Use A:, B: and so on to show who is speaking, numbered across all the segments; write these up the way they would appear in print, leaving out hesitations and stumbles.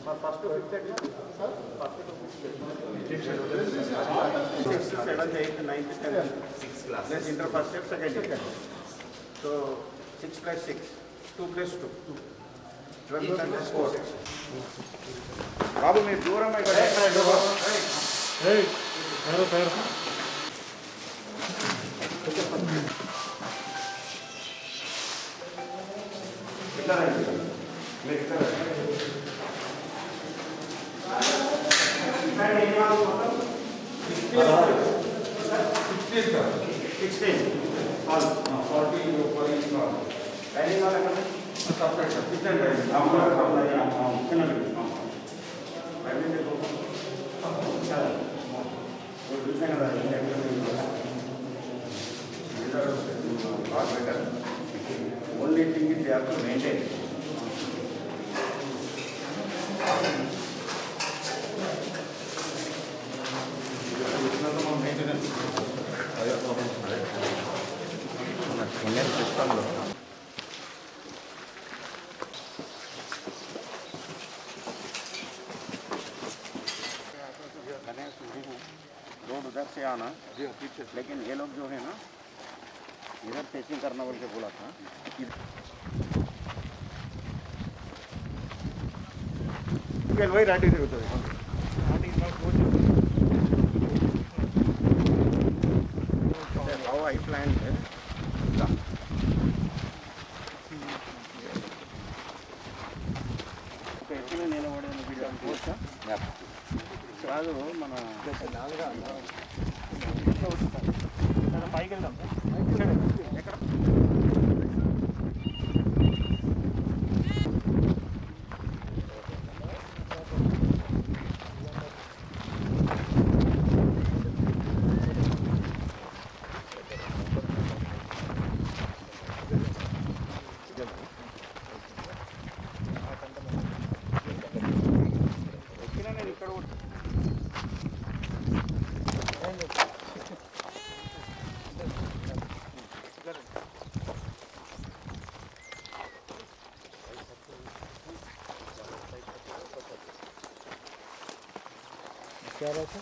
A: First to fifth exam, sir. First to fifth. 6th, 7th, 8th, 9th, 10th. 6 classes. Plus inter first year, second year. So 6 plus 6, 2 plus 2. 12 plus 4. Babu, మీరు దూరం ఇక్కడ. Hey, పేరు పేరు. कितना है? मैं कितना है? 16 all 40 ऊपर ही का डाइनिंग वाला कितना सेपरेट कितना डाइनिंग हम कितना हां डाइनिंग देखो चल वो दूसरा का डाइनिंग इधर बात better only thing is they have to maintain maintenance Indian system lo road उधर से आना लेकिन ये लोग जो है ना इधर फेसिंग करना बोल के बोला था वही राइट होता है how I planned it. ఎప్పుడు నేను వాడిన వీడియో అనుకోవచ్చా కాదు మన పైకి వెళ్దాం ఎక్కడ क्या रहा था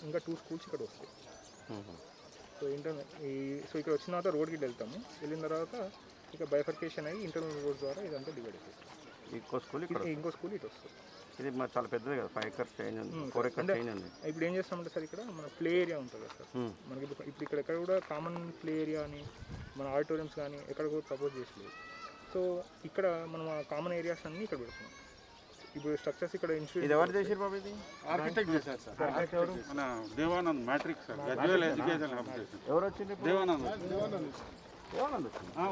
A: ఇంకా 2 స్కూల్స్ ఇక్కడ వస్తాయి సో ఇంటర్నల్ సో ఇక్కడ వచ్చిన తర్వాత రోడ్కి వెళ్తాము వెళ్ళిన తర్వాత ఇక బైఫర్కేషన్ అయ్యి ఇంటర్నల్ రోడ్ ద్వారా ఇదంతా డివైడ్ అయిపోతుంది ఇంకో స్కూల్ ఇటు వస్తుంది ఇది చాలా పెద్దది కదా 5 acres చేంజ్ ఉంది 4 acres చేంజ్ ఉంది ఇప్పుడు ఏం చేస్తామంటే సార్ ఇక్కడ మన ప్లే ఏరియా ఉంటుంది కదా సార్ మనకి ఇప్పుడు ఇక్కడ ఎక్కడ కూడా కామన్ ప్లే ఏరియా అని మన ఆడిటోరియంస్ కానీ ఎక్కడ కూడా ప్రపోజ్ చేసలేదు సో ఇక్కడ మనం ఆ కామన్ ఏరియాస్ అన్నీ ఇక్కడ పెడుతున్నాం ఇప్పుడు స్ట్రక్చర్స్ ఇక్కడ ఇన్స్టిట్యూట్ ఎవరు చేశారు బాబు ఇది ఆర్కిటెక్ట్ చేశారు సార్ ఆర్కిటెక్ట్ మన Devanand matrix sir graduate education ఎవరు వచ్చింది దేవానంద్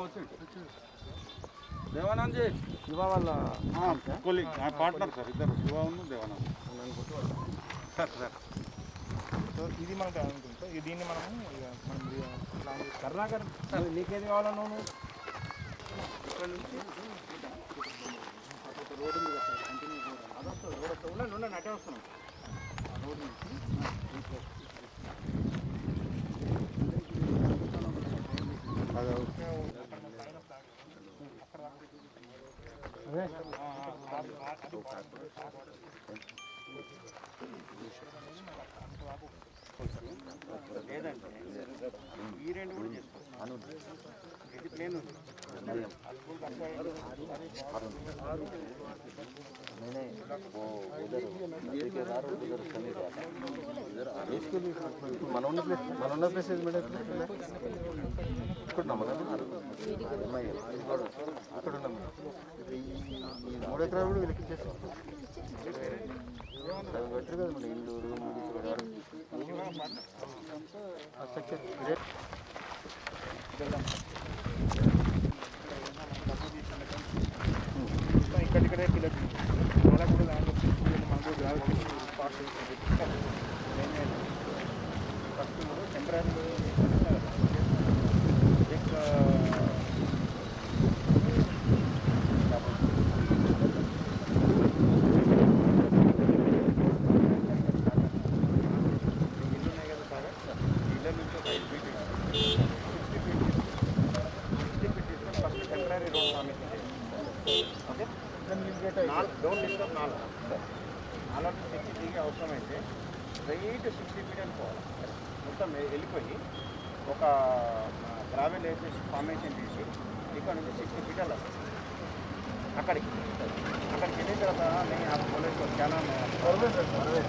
A: వచ్చింది దేవానంద్ జీ శివ వాళ్ళ కొలీగ్ పార్ట్నర్ సార్ ఇద్దరు శివ ఉన్న దేవానంద్ సార్ సో ఇది మనకు అనుకుంటా దీన్ని మనము మనం కర్ణాకర్ నీకేది కావాలన్నా నువ్వు ఇక్కడ నుంచి రోడ్డు మీద కంటిన్యూ ఉండండి అటే వస్తున్నాం ఆ రోడ్డు నుంచి లేదంటే ఈ రెండు కూడా చేసుకోవచ్చు ఇది ప్లేన్ ఉంది మన ఉన్న ప్లేస్ ఇక్కడ ఉన్నాము అక్కడ ఉన్నాము ఈ 3 ఎకరాలు కూడా వీళ్ళకి ఇచ్చేస్తాం పెట్టరు కదా మన ఇల్లు రూమ్ స్ట్రక్చర్ ఇక్కడిక్కడే పిల్లలు అలా కూడా ల్యాండ్ మనకు ఫాస్ట్ ఫస్ట్ టెంపరీ
B: నుంచి ఒక 5 feet 60 feet తీసుకొని ఫస్ట్ టెంపరీ రోడ్ ఫార్మేషన్ చేయండి. ఓకే, డోంట్ డిస్టర్బ్ నాలా 60 దిగి అవసరమైతే రైట్ 60 feet అని పోవాలి. మొత్తం వెళ్ళిపోయి ఒక గ్రావెల్ వేసేసి ఫార్మేషన్ చేసి ఇక్కడ నుంచి 60 feet అలా అక్కడికి వెళ్ళిన తర్వాత నేను ఆ పోలీసు చాలా మళ్ళీ 60 feet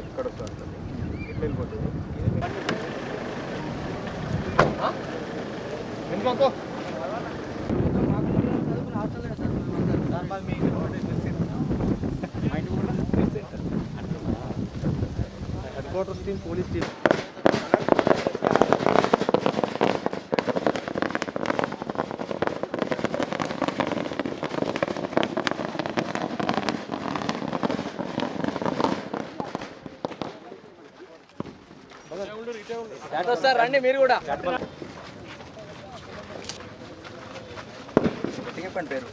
B: ఇక్కడ వస్తుంది, ఇట్లా వెళ్ళిపోతుంది. ఎందుకో headquarters team, police team.
C: Sir రండి మీరు కూడా చెప్పండి పేరు.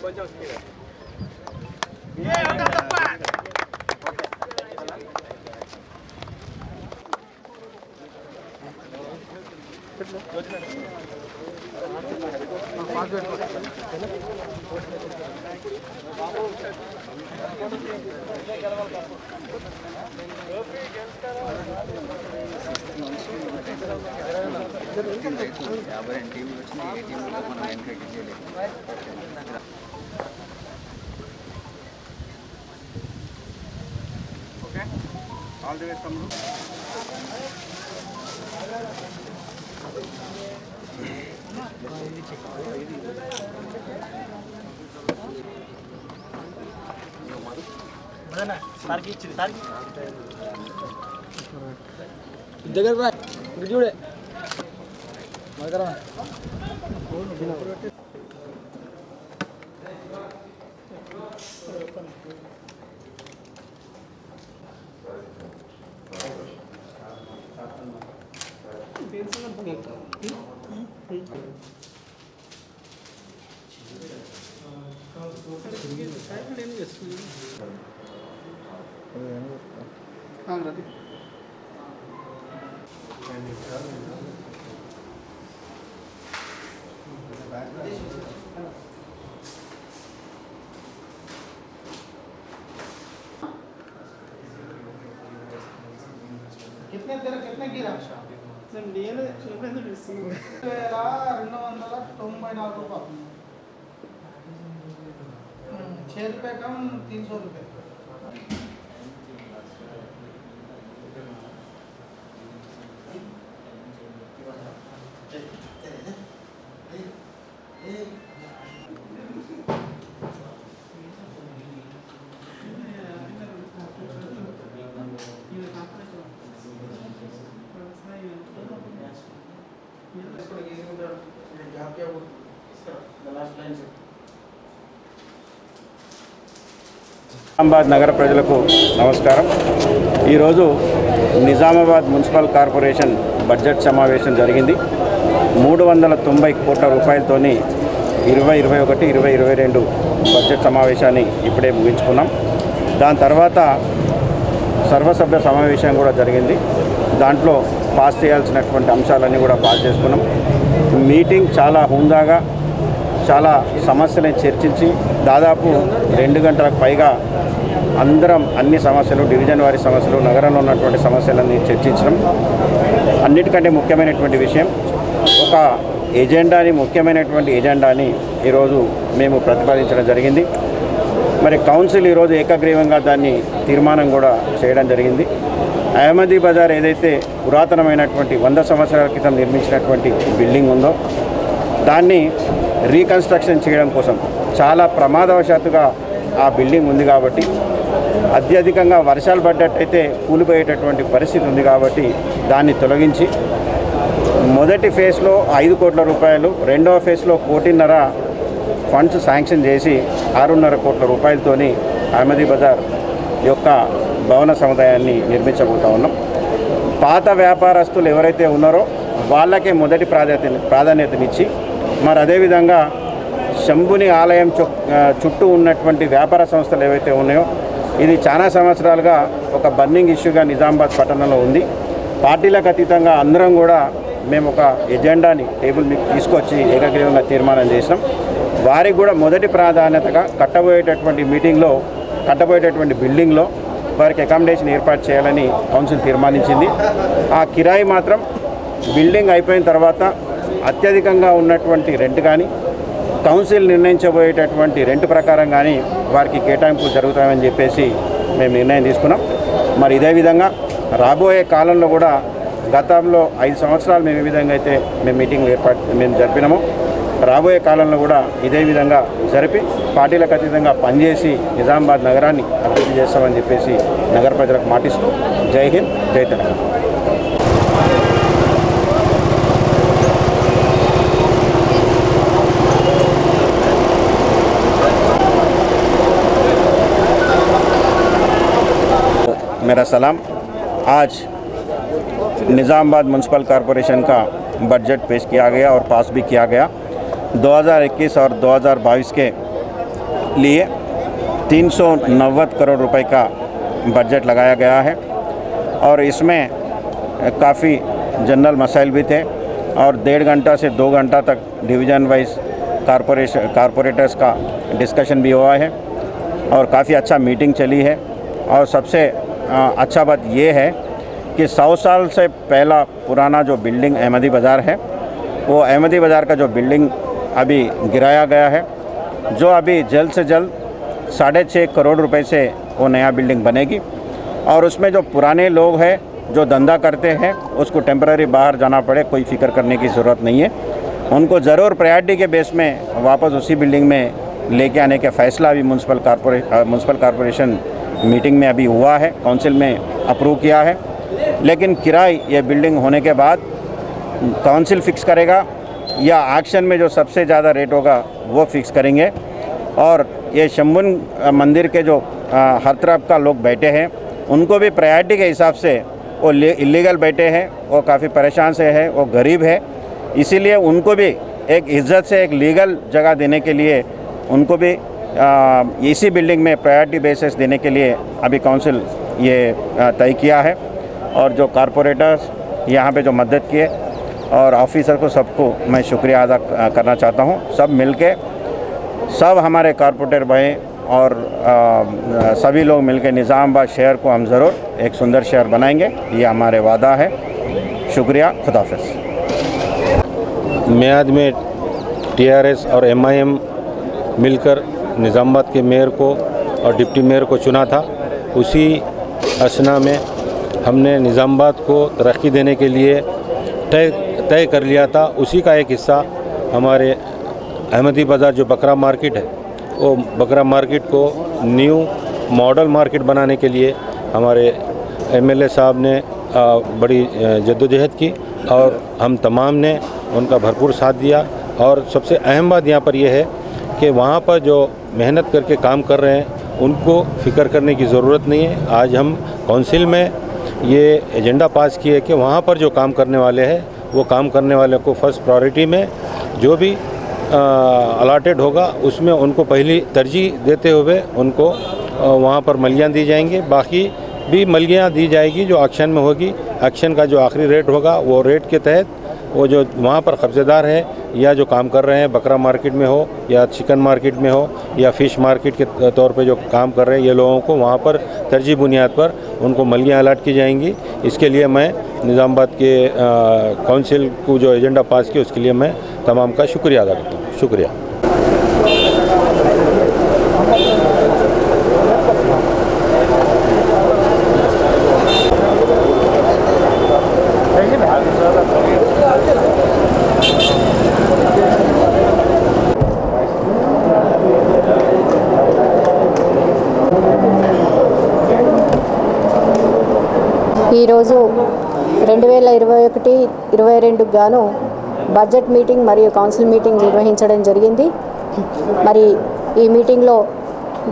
C: కొంచెం టీంలు వచ్చినాయి. ఏ టీంలో మనం ఎంకరేజ్ చేయలేదు.
B: ఓకే, ఆల్ ది వే తమ్ముడు.
C: దగ్గర చూడే
D: कितने तेरा कितने गिरा నేను నేను చూపేది ఇస్తున్నాను 2294 రూపాయలు ₹6 कम ₹300
B: నిజామాబాద్ నగర ప్రజలకు నమస్కారం. ఈరోజు నిజామాబాద్ మున్సిపల్ కార్పొరేషన్ బడ్జెట్ సమావేశం జరిగింది. 390 కోట్ల రూపాయలతోని 2021-2022 బడ్జెట్ సమావేశాన్ని ఇప్పుడే ముగించుకున్నాం. దాని తర్వాత సర్వసభ్య సమావేశం కూడా జరిగింది. దాంట్లో పాస్ చేయాల్సినటువంటి అంశాలన్నీ కూడా పాస్ చేసుకున్నాం. మీటింగ్ చాలా హుందాగా చాలా సమస్యలను చర్చించి దాదాపు 2 గంటలకు పైగా అందరం అన్ని సమస్యలు, డివిజన్ వారి సమస్యలు, నగరంలో ఉన్నటువంటి సమస్యలన్నీ చర్చించడం. అన్నిటికంటే ముఖ్యమైనటువంటి విషయం, ఒక ముఖ్యమైనటువంటి ఎజెండాని ఈరోజు మేము ప్రతిపాదించడం జరిగింది. మరి కౌన్సిల్ ఈరోజు ఏకగ్రీవంగా దాన్ని తీర్మానం కూడా చేయడం జరిగింది. అహ్మదీ బజార్ ఏదైతే పురాతనమైనటువంటి 100 సంవత్సరాల క్రితం నిర్మించినటువంటి బిల్డింగ్ ఉందో దాన్ని రీకన్స్ట్రక్షన్ చేయడం కోసం చాలా ప్రమాదవశాత్తుగా ఆ బిల్డింగ్ ఉంది కాబట్టి అత్యధికంగా వర్షాలు పడ్డట్టయితే కూలిపోయేటటువంటి పరిస్థితి ఉంది కాబట్టి దాన్ని తొలగించి మొదటి ఫేజ్లో 5 కోట్ల రూపాయలు, రెండవ ఫేజ్లో 1.5 కోటి ఫండ్స్ శాంక్షన్ చేసి 6.5 కోట్ల రూపాయలతోని అహ్మదీ బజార్ యొక్క భవన సముదాయాన్ని నిర్మించబోతా ఉన్నాం. పాత వ్యాపారస్తులు ఎవరైతే ఉన్నారో వాళ్ళకే మొదటి ప్రాధాన్యతనిచ్చి మరి అదేవిధంగా శంభుని ఆలయం చుట్టూ ఉన్నటువంటి వ్యాపార సంస్థలు ఏవైతే ఉన్నాయో ఇది చాలా సంవత్సరాలుగా ఒక బర్నింగ్ ఇష్యూగా నిజామాబాద్ పట్టణంలో ఉంది. పార్టీలకు అతీతంగా అందరం కూడా మేము ఒక ఎజెండాని టేబుల్ మీకు తీసుకొచ్చి ఏకగ్రీవంగా తీర్మానం చేసాం. వారికి కూడా మొదటి ప్రాధాన్యతగా కట్టబోయేటటువంటి బిల్డింగ్లో వారికి అకామిడేషన్ ఏర్పాటు చేయాలని కౌన్సిల్ తీర్మానించింది. ఆ కిరాయి మాత్రం బిల్డింగ్ అయిపోయిన తర్వాత అత్యధికంగా ఉన్నటువంటి రెంట్ కానీ కౌన్సిల్ నిర్ణయించబోయేటటువంటి రెంట్ ప్రకారం కానీ వారికి కేటాయింపులు జరుగుతాయని చెప్పేసి మేము నిర్ణయం తీసుకున్నాం. మరి ఇదే విధంగా రాబోయే కాలంలో కూడా గతంలో 5 సంవత్సరాలు మేము ఏ విధంగా అయితే మేము జరిపినామో రాబోయే కాలంలో కూడా ఇదే విధంగా జరిపి పార్టీలకు అతీతంగా పనిచేసి నిజామాబాద్ నగరాన్ని అభివృద్ధి చేస్తామని చెప్పేసి నగర ప్రజలకు మాటిస్తూ జై హింద్, జై తెలంగాణ. मेरा सलाम। आज निज़ामाबाद म्यूनसिपल कॉरपोरेशन का बजट पेश किया गया और पास भी किया गया। 2021 और 2022 के लिए 390 करोड़ रुपए का बजट लगाया गया है और इसमें काफ़ी जनरल मसाइल भी थे और 1.5 घंटा से 2 घंटा तक डिवीज़न वाइज कारपोरेटर्स का डिस्कशन भी हुआ है और काफ़ी अच्छा मीटिंग चली है। और सबसे अच्छा बात ये है कि 100 साल से पहला पुराना जो बिल्डिंग अहमदी बाज़ार है वो अहमदी बाज़ार का जो बिल्डिंग अभी गिराया गया है, जो अभी जल्द से जल्द 6.5 करोड़ रुपए से वो नया बिल्डिंग बनेगी और उसमें जो पुराने लोग हैं जो धंधा करते हैं उसको टेम्पररी बाहर जाना पड़े, कोई फिक्र करने की ज़रूरत नहीं है। उनको ज़रूर प्रायोरिटी के बेस में वापस उसी बिल्डिंग में लेके आने का फ़ैसला अभी म्यूनसिपल कॉरपोरेशन मीटिंग में अभी हुआ है, काउंसिल में अप्रूव किया है। लेकिन किराए ये बिल्डिंग होने के बाद काउंसिल फिक्स करेगा या एक्शन में जो सबसे ज़्यादा रेट होगा वो फिक्स करेंगे। और ये शंभुन मंदिर के जो हर तरफ का लोग बैठे हैं उनको भी प्रायोरिटी के हिसाब से वो इलीगल बैठे हैं, वो काफ़ी परेशान से है, वो गरीब है, इसीलिए उनको भी एक इज़्ज़त से एक लीगल जगह देने के लिए उनको भी इसी बिल्डिंग में प्रायोरिटी बेसिस देने के लिए अभी काउंसिल ये तय किया है। और जो कारपोरेटर्स यहाँ पे जो मदद किए और ऑफिसर को सबको मैं शुक्रिया अदा करना चाहता हूँ। सब मिलके सब हमारे कारपोरेटर भाई और सभी लोग मिलके निज़ामाबाद शहर को हम ज़रूर एक सुंदर शहर बनाएंगे, ये हमारे वादा है। शुक्रिया, खुदाफिज।
E: मियाद में TRS और MIM मिलकर निज़ामाबाद के मेयर को और डिप्टी मेयर को चुना था। उसी असना में हमने निज़ामाबाद को तरक्की देने के लिए तय कर लिया था। उसी का एक हिस्सा हमारे अहमदी बाज़ार जो बकरा मार्केट है वो बकरा मार्केट को न्यू मॉडल मार्केट बनाने के लिए हमारे MLA साहब ने बड़ी जद्दोजहद की और हम तमाम ने उनका भरपूर साथ दिया। और सबसे अहम बात यहाँ पर यह है कि वहाँ पर जो मेहनत करके काम कर रहे हैं उनको फ़िक्र करने की ज़रूरत नहीं है। आज हम काउंसिल में ये एजेंडा पास किए कि वहाँ पर जो काम करने वाले हैं वो काम करने वाले को फर्स्ट प्रायोरिटी में जो भी अलाटेड होगा उसमें उनको पहली तरजीह देते हुए उनको वहाँ पर मलियाँ दी जाएंगी। बाकी भी मलियाँ दी जाएगी जो एक्शन में होगी। एक्शन का जो आखिरी रेट होगा वो रेट के तहत वो जो वहाँ पर कब्ज़ेदार है या जो काम कर रहे हैं बकरा मार्केट में हो या चिकन मार्केट में हो या फ़िश मार्केट के तौर पे जो काम कर रहे हैं ये लोगों को वहाँ पर तरजीह बुनियाद पर उनको मलियाँ अलाट की जाएंगी। इसके लिए मैं निज़ामाबाद के काउंसिल को जो एजेंडा पास किया उसके लिए मैं तमाम का शुक्रिया अदा करता हूँ। शुक्रिया।
F: ఈరోజు 2021-22 గాను బడ్జెట్ మీటింగ్ మరియు కౌన్సిల్ మీటింగ్ నిర్వహించడం జరిగింది. మరి ఈ మీటింగ్లో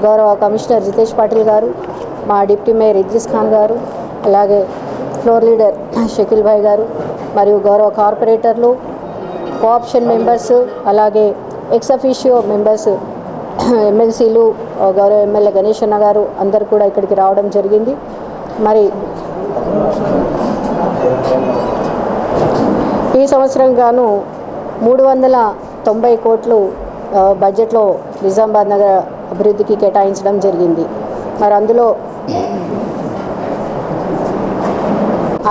F: గౌరవ కమిషనర్ జితేష్ పాటిల్ గారు, మా డిప్యూటీ మేయర్ ఇద్రిస్ ఖాన్ గారు, అలాగే ఫ్లోర్ లీడర్ షకీల్ భాయ్ గారు మరియు గౌరవ కార్పొరేటర్లు, కోఆప్షన్ మెంబర్స్, అలాగే ఎక్స్ అఫీషియో మెంబర్స్, ఎమ్మెల్సీలు, గౌరవ ఎమ్మెల్యే గణేష్ అన్న గారు అందరు కూడా ఇక్కడికి రావడం జరిగింది. మరి ఈ సంవత్సరం గాను 390 కోట్లు బడ్జెట్లో నిజామాబాద్ నగర అభివృద్ధికి కేటాయించడం జరిగింది. మరి అందులో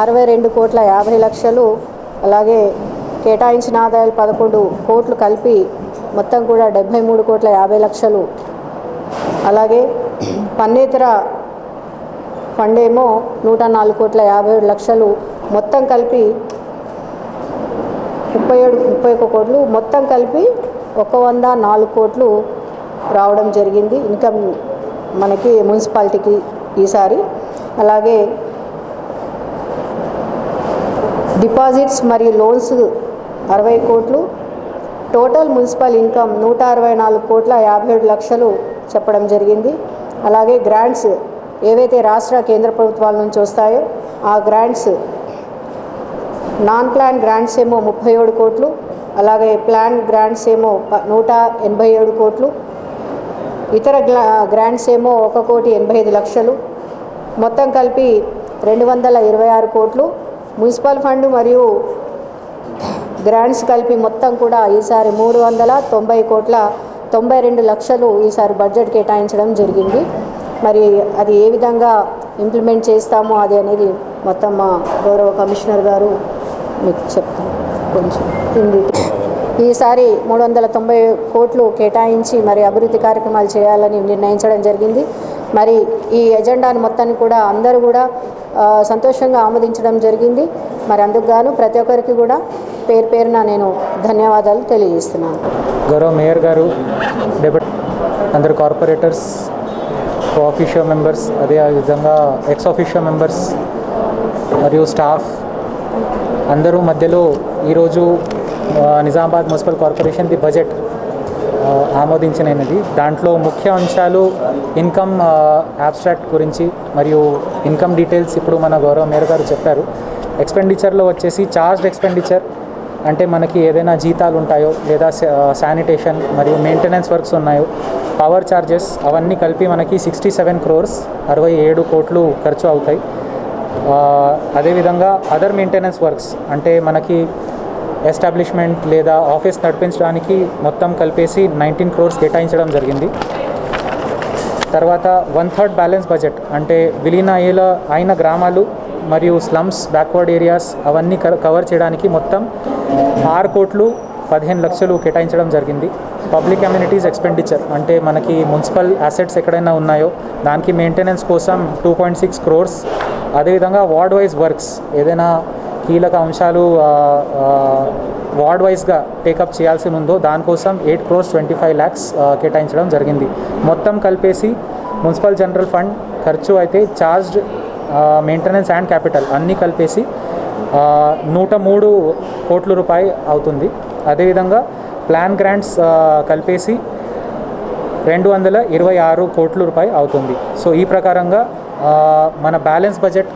F: 62,50,00,000, అలాగే కేటాయించిన ఆదాయాలు 11 కోట్లు కలిపి మొత్తం కూడా 73,50,00,000, అలాగే పన్నేతర ఫండ్ ఏమో 104,57,00,000, మొత్తం కలిపి 31 కోట్లు, మొత్తం కలిపి 104 కోట్లు రావడం జరిగింది ఇన్కమ్ మనకి మున్సిపాలిటీకి ఈసారి. అలాగే డిపాజిట్స్ మరియు లోన్స్ 60 కోట్లు, టోటల్ మున్సిపల్ ఇన్కమ్ 164,57,00,000 చెప్పడం జరిగింది. అలాగే గ్రాంట్స్ ఏవైతే రాష్ట్ర కేంద్ర ప్రభుత్వాల నుంచి వస్తాయో ఆ గ్రాంట్స్, నాన్ ప్లాన్ గ్రాంట్స్ ఏమో 37 కోట్లు, అలాగే ప్లాన్ గ్రాంట్స్ ఏమో 187 కోట్లు, ఇతర గ్రాంట్స్ ఏమో 1,85,00,000, మొత్తం కలిపి 226 కోట్లు. మున్సిపల్ ఫండ్ మరియు గ్రాంట్స్ కలిపి మొత్తం కూడా ఈసారి 390,92,00,000 ఈసారి బడ్జెట్ కేటాయించడం జరిగింది. మరి అది ఏ విధంగా ఇంప్లిమెంట్ చేస్తామో అది అనేది మొత్తం మా గౌరవ కమిషనర్ గారు మీకు చెప్తాను. కొంచెం హిందీ ఈసారి 390 కోట్లు కేటాయించి మరి అభివృద్ధి కార్యక్రమాలు చేయాలని నిర్ణయించడం జరిగింది. మరి ఈ ఎజెండాను మొత్తాన్ని కూడా అందరూ కూడా సంతోషంగా ఆమోదించడం జరిగింది. మరి అందుకు గాను ప్రతి ఒక్కరికి కూడా పేరు పేరున నేను ధన్యవాదాలు తెలియజేస్తున్నాను.
G: గౌరవ మేయర్ గారు, డెప్యూటీ అందరు కార్పొరేటర్స్, కో ఆఫీషియో మెంబర్స్, అదేవిధంగా ఎక్స్ ఆఫీషియో మెంబర్స్ మరియు స్టాఫ్ అందరూ మధ్యలో ఈరోజు నిజామాబాద్ మున్సిపల్ కార్పొరేషన్ది బడ్జెట్ ఆమోదించినది. దాంట్లో ముఖ్య అంశాలు ఇన్కమ్ అబ్స్ట్రాక్ట్ గురించి మరియు ఇన్కమ్ డీటెయిల్స్ ఇప్పుడు మన గౌరవ మేయర్ గారు చెప్పారు. ఎక్స్పెండిచర్లో వచ్చేసి చార్జ్డ్ ఎక్స్పెండిచర్ అంటే మనకి ఏదైనా జీతాలు ఉంటాయో లేదా శానిటేషన్ మరియు మెయింటెనెన్స్ వర్క్స్ ఉన్నాయో, పవర్ ఛార్జెస్ అవన్నీ కలిపి మనకి 67 crores 67 కోట్లు ఖర్చు అవుతాయి. అదేవిధంగా అదర్ మెయింటెనెన్స్ వర్క్స్ అంటే మనకి ఎస్టాబ్లిష్మెంట్ లేదా ఆఫీస్ నడిపించడానికి మొత్తం కలిపేసి 19 crores కేటాయించడం జరిగింది. తర్వాత 1/3 బ్యాలెన్స్ బడ్జెట్ అంటే విలీన అయిన గ్రామాలు మరియు స్లమ్స్, బ్యాక్వర్డ్ ఏరియాస్ అవన్నీ కవర్ చేయడానికి మొత్తం 6 కోట్లు 15 లక్షలు కేటాయించడం జరిగింది. పబ్లిక్ అమ్యూనిటీస్ ఎక్స్పెండిచర్ అంటే మనకి మున్సిపల్ అసెట్స్ ఎక్కడైనా ఉన్నాయో దానికి మెయింటెనెన్స్ కోసం 2.6 crores. అదేవిధంగా వార్డ్ వైజ్ వర్క్స్ ఏదైనా కీలక అంశాలు వార్డ్ వైజ్గా టేకప్ చేయాల్సి ఉందో దానికోసం 8 crores 25 lakhs కేటాయించడం జరిగింది. మొత్తం కలిపేసి మున్సిపల్ జనరల్ ఫండ్ ఖర్చు అయితే చార్జ్డ్ మెయింటెనెన్స్ అండ్ క్యాపిటల్ అన్నీ కలిపేసి 103 కోట్ల రూపాయలు అవుతుంది. అదేవిధంగా ప్లాన్ గ్రాంట్స్ కలిపేసి 226 కోట్ల రూపాయలు అవుతుంది. సో ఈ ప్రకారంగా మన బ్యాలెన్స్ బడ్జెట్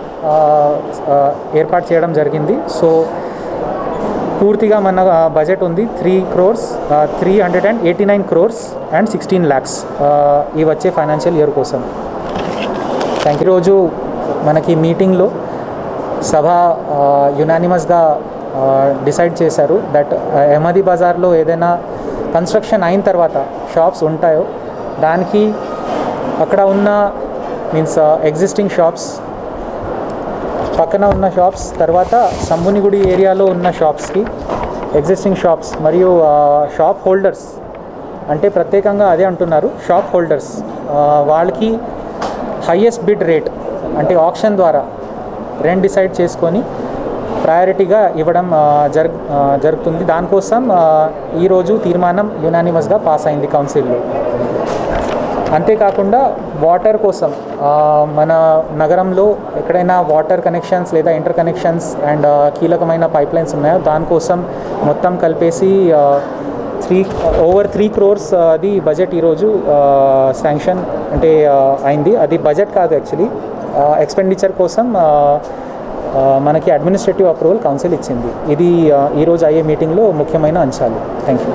G: ఏర్పాటు చేయడం జరిగింది. సో పూర్తిగా మన బడ్జెట్ ఉంది 389 crores and 16 lakhs ఈ వచ్చే ఫైనాన్షియల్ ఇయర్ కోసం. Thank you. ఈరోజు మనకి మీటింగ్లో సభ యునానిమస్గా డిసైడ్ చేశారు దట్ అహ్మదీ బజార్లో ఏదైనా కన్స్ట్రక్షన్ అయిన తర్వాత షాప్స్ ఉంటాయో దానికి అక్కడ ఉన్న మీన్స్ ఎగ్జిస్టింగ్ షాప్స్, పక్కన ఉన్న షాప్స్, తర్వాత సంబునిగుడి ఏరియాలో ఉన్న షాప్స్కి ఎగ్జిస్టింగ్ షాప్స్ మరియు షాప్ హోల్డర్స్ అంటే ప్రత్యేకంగా అదే అంటున్నారు, షాప్ హోల్డర్స్ వాళ్ళకి హయ్యెస్ట్ బిడ్ రేట్ అంటే ఆక్షన్ ద్వారా రెంట్ డిసైడ్ చేసుకొని ప్రయారిటీగా ఇవ్వడం జరుగుతుంది. దానికోసం ఈరోజు తీర్మానం యునానిమస్గా పాస్ అయింది కౌన్సిల్లో. అంతేకాకుండా వాటర్ కోసం మన నగరంలో ఎక్కడైనా వాటర్ కనెక్షన్స్ లేదా ఇంటర్ కనెక్షన్స్ అండ్ కీలకమైన పైప్ లైన్స్ ఉన్నాయో దానికోసం మొత్తం కలిపేసి ఓవర్ 3 crores అది బడ్జెట్ ఈరోజు శాంక్షన్ అంటే అయింది. అది బడ్జెట్ కాదు, యాక్చువల్లీ ఎక్స్పెండిచర్ కోసం మనకి అడ్మినిస్ట్రేటివ్ అప్రూవల్ కౌన్సిల్ ఇచ్చింది. ఇది ఈరోజు అయ్యే మీటింగ్లో ముఖ్యమైన అంశాలు. Thank you.